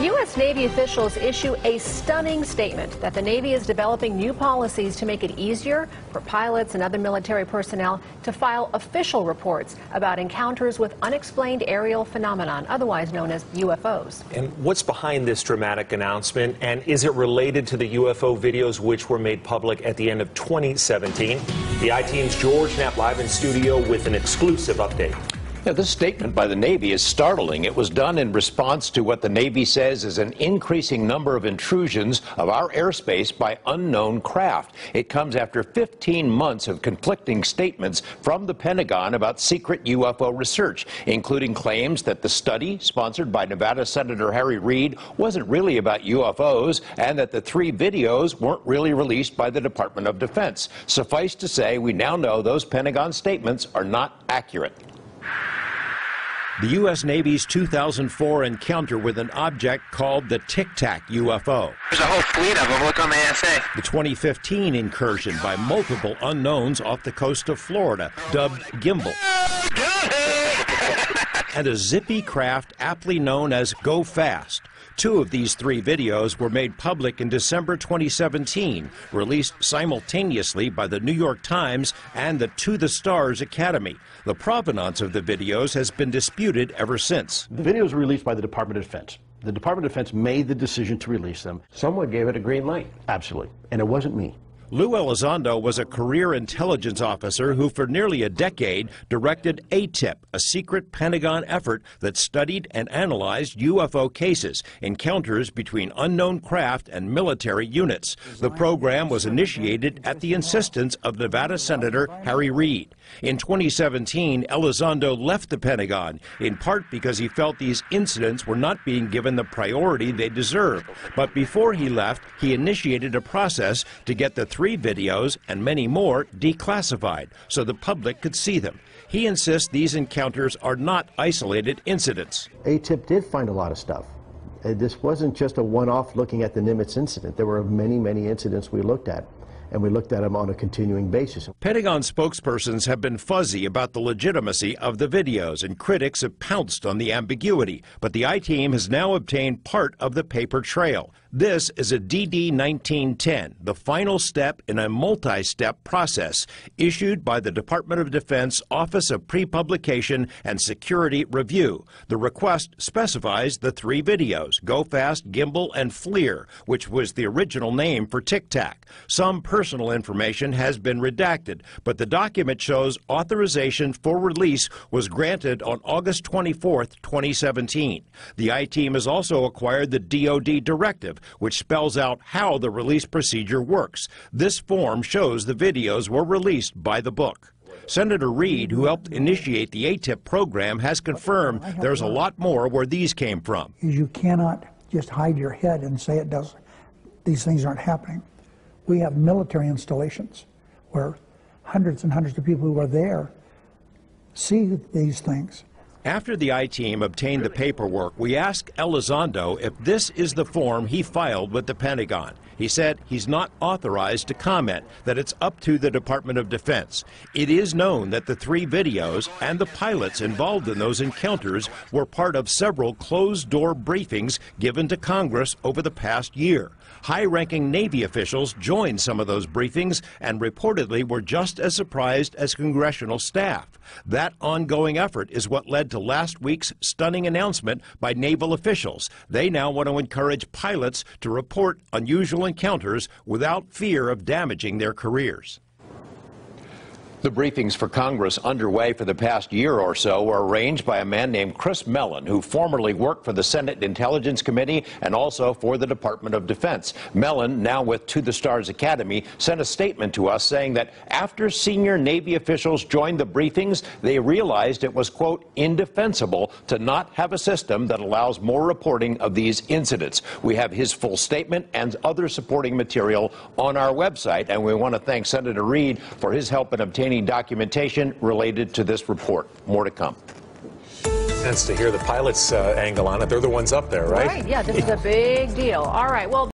U.S. Navy officials issue a stunning statement that the Navy is developing new policies to make it easier for pilots and other military personnel to file official reports about encounters with unexplained aerial phenomenon, otherwise known as UFOs. And what's behind this dramatic announcement, and is it related to the UFO videos which were made public at the end of 2017? The I-Team's George Knapp live in studio with an exclusive update. Yeah, this statement by the Navy is startling. It was done in response to what the Navy says is an increasing number of intrusions of our airspace by unknown craft. It comes after 15 months of conflicting statements from the Pentagon about secret UFO research, including claims that the study, sponsored by Nevada Senator Harry Reid, wasn't really about UFOs, and that the 3 videos weren't really released by the Department of Defense. Suffice to say, we now know those Pentagon statements are not accurate. The U.S. Navy's 2004 encounter with an object called the Tic Tac UFO. There's a whole fleet of them. Look on the ASA. The 2015 incursion by multiple unknowns off the coast of Florida, dubbed Gimbal. And a zippy craft aptly known as Go Fast. 2 of these 3 videos were made public in December 2017, released simultaneously by the New York Times and the To the Stars Academy. The provenance of the videos has been disputed ever since. The videos were released by the Department of Defense. The Department of Defense made the decision to release them. Someone gave it a green light. Absolutely. And it wasn't me. Lou Elizondo was a career intelligence officer who for nearly a decade directed ATIVE, a secret Pentagon effort that studied and analyzed UFO cases, encounters between unknown craft and military units. The program was initiated at the insistence of Nevada Senator Harry Reid. In 2017, Elizondo left the Pentagon, in part because he felt these incidents were not being given the priority they deserved. But before he left, he initiated a process to get the 3 videos and many more declassified so the public could see them. He insists these encounters are not isolated incidents. ATIP did find a lot of stuff. This wasn't just a one-off looking at the Nimitz incident. There were many, many incidents we looked at, and we looked at them on a continuing basis. Pentagon spokespersons have been fuzzy about the legitimacy of the videos, and critics have pounced on the ambiguity. But the I-Team has now obtained part of the paper trail. This is a DD-1910, the final step in a multi-step process issued by the Department of Defense Office of Pre-Publication and Security Review. The request specifies the 3 videos, Go Fast, Gimbal, and FLIR, which was the original name for Tic Tac. Some personal information has been redacted, but the document shows authorization for release was granted on August 24, 2017. The I-Team has also acquired the DoD directive, which spells out how the release procedure works. This form shows the videos were released by the book. Senator Reid, who helped initiate the ATIP program, has confirmed there's a lot more where these came from. You cannot just hide your head and say it does. These things aren't happening. We have military installations where hundreds and hundreds of people who are there see these things. After the I-Team obtained the paperwork, we asked Elizondo if this is the form he filed with the Pentagon. He said he's not authorized to comment, that it's up to the Department of Defense. It is known that the 3 videos and the pilots involved in those encounters were part of several closed-door briefings given to Congress over the past year. High-ranking Navy officials joined some of those briefings and reportedly were just as surprised as congressional staff. That ongoing effort is what led to last week's stunning announcement by naval officials. They now want to encourage pilots to report unusual encounters without fear of damaging their careers. The briefings for Congress underway for the past year or so were arranged by a man named Chris Mellon, who formerly worked for the Senate Intelligence Committee and also for the Department of Defense. Mellon, now with To the Stars Academy, sent a statement to us saying that after senior Navy officials joined the briefings, they realized it was, quote, indefensible to not have a system that allows more reporting of these incidents. We have his full statement and other supporting material on our website, and we want to thank Senator Reid for his help in obtaining documentation related to this report. More to come. Sense to hear the pilot's angle on it. They're the ones up there, right? Right, yeah, this is a big deal. All right, well.